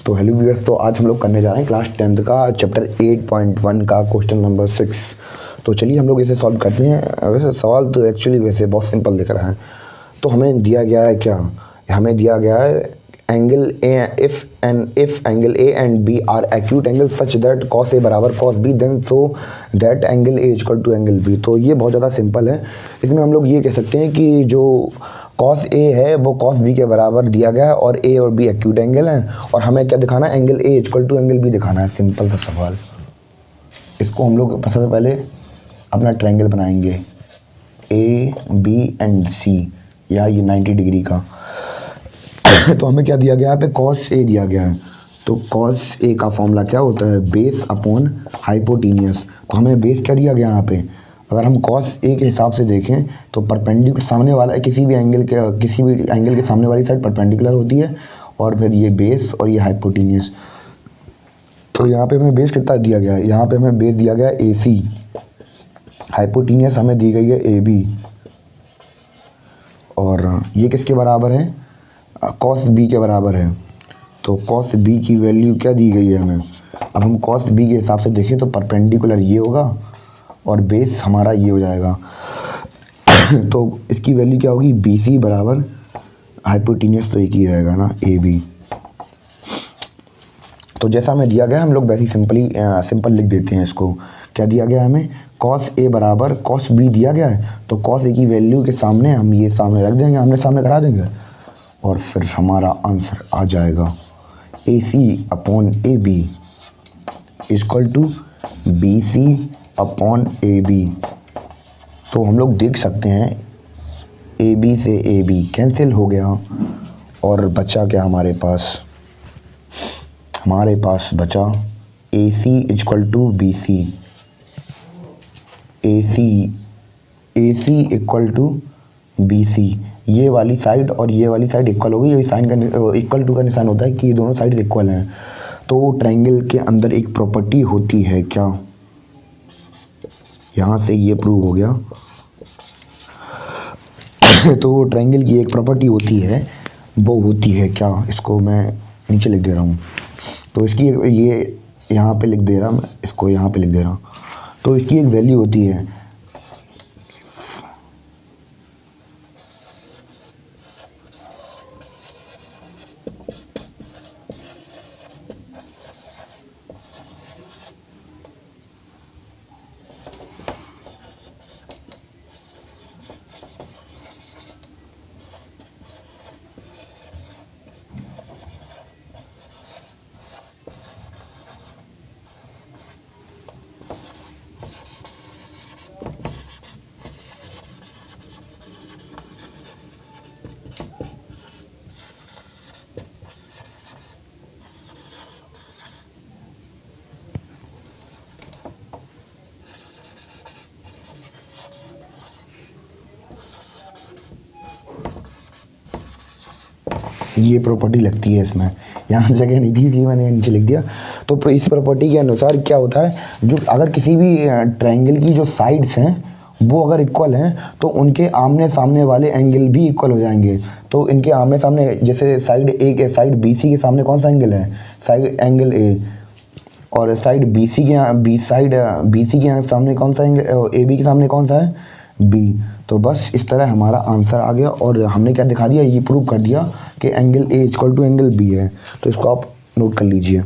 तो hello viewers, तो आज हम लोग करने जा रहे हैं क्लास 10th का चैप्टर 8.1 का क्वेश्चन नंबर 6। तो चलिए हम लोग इसे सॉल्व करते हैं। वैसे सवाल तो एक्चुअली वैसे बहुत सिंपल दिख रहा है। तो हमें दिया गया है क्या, हमें दिया गया है angle A, if angle A and B are acute angle such that cos A बराबर cos B then so that angle A equal to angle B. तो ये बहुत ज़्यादा सिंपल है। इसमें हम लोग ये कह सकते हैं कि जो कॉस ए है वो कॉस बी के बराबर दिया गया है और ए और बी एक्यूट एंगल हैं और हमें क्या दिखाना है, angle A equal to angle B दिखाना है। सिंपल सा सवाल। इसको हम लोग सबसे पहले अपना ट्रायंगल बनाएंगे ए बी एंड सी, या ये 90 डिग्री का। तो हमें क्या दिया गया है, यहाँ पे कॉस ए दिया गया है। तो कॉस ए का फॉर्मूला क्या होता है, बेस अपॉन हाइपोटीनियस। तो हमें बेस क्या दिया गया यहाँ पे, अगर हम कॉस ए के हिसाब से देखें तो परपेंडिकुलर सामने वाला किसी भी एंगल के सामने वाली साइड परपेंडिकुलर होती है, और फिर ये बेस और ये हाइपोटीनियस। तो यहाँ पे हमें बेस कितना दिया गया है, यहाँ पे हमें बेस दिया गया है ए सी, हाइपोटीनियस हमें दी गई है ए बी, और ये किसके बराबर है, कॉस बी के बराबर है। तो कॉस बी की वैल्यू क्या दी गई है हमें, अब हम कॉस बी के हिसाब से देखें तो परपेंडिकुलर ये होगा और बेस हमारा ये हो जाएगा। तो इसकी वैल्यू क्या होगी, बी सी बराबर हाइपोटीनियस तो एक ही रहेगा ना, ए बी। तो जैसा हमें दिया गया हम लोग वैसे ही सिंपल लिख देते हैं इसको। क्या दिया गया हमें, कॉस ए बराबर कॉस बी दिया गया है, तो कॉस ए की वैल्यू के सामने हम ये सामने रख देंगे, आमने सामने करा देंगे, और फिर हमारा आंसर आ जाएगा A C upon A B equal to B C upon A B. तो हम लोग देख सकते हैं ए बी से ए बी कैंसिल हो गया, और बचा क्या हमारे पास बचा A C equal to B C, A C equal to B C. ये वाली साइड और ये वाली साइड इक्वल होगी। ये साइन का इक्वल टू का निशान होता है कि ये दोनों साइड इक्वल हैं। तो ट्रायंगल के अंदर एक प्रॉपर्टी होती है क्या, यहाँ से ये प्रूव हो गया। तो ट्रायंगल की एक प्रॉपर्टी होती है, वो होती है क्या, इसको मैं नीचे लिख दे रहा हूँ। तो इसकी ये यहाँ पे लिख दे रहा, मैं इसको यहाँ पे लिख दे रहा। तो इसकी एक वैल्यू होती है ये प्रॉपर्टी लगती है इसमें, यहाँ जगह नहीं थी इसलिए मैंने नीचे लिख दिया। तो इस प्रॉपर्टी के अनुसार क्या होता है, जो अगर किसी भी ट्रायंगल की जो साइड्स हैं वो अगर इक्वल हैं तो उनके आमने सामने वाले एंगल भी इक्वल हो जाएंगे। तो इनके आमने सामने, जैसे साइड ए के साइड बी सी के सामने कौन सा एंगल है, साइड एंगल ए, और साइड बी सी के सामने कौन सा एंगल, ए बी के सामने कौन सा है, बी। तो बस इस तरह हमारा आंसर आ गया, और हमने क्या दिखा दिया, ये प्रूव कर दिया कि angle A equal to angle B है। तो इसको आप नोट कर लीजिए।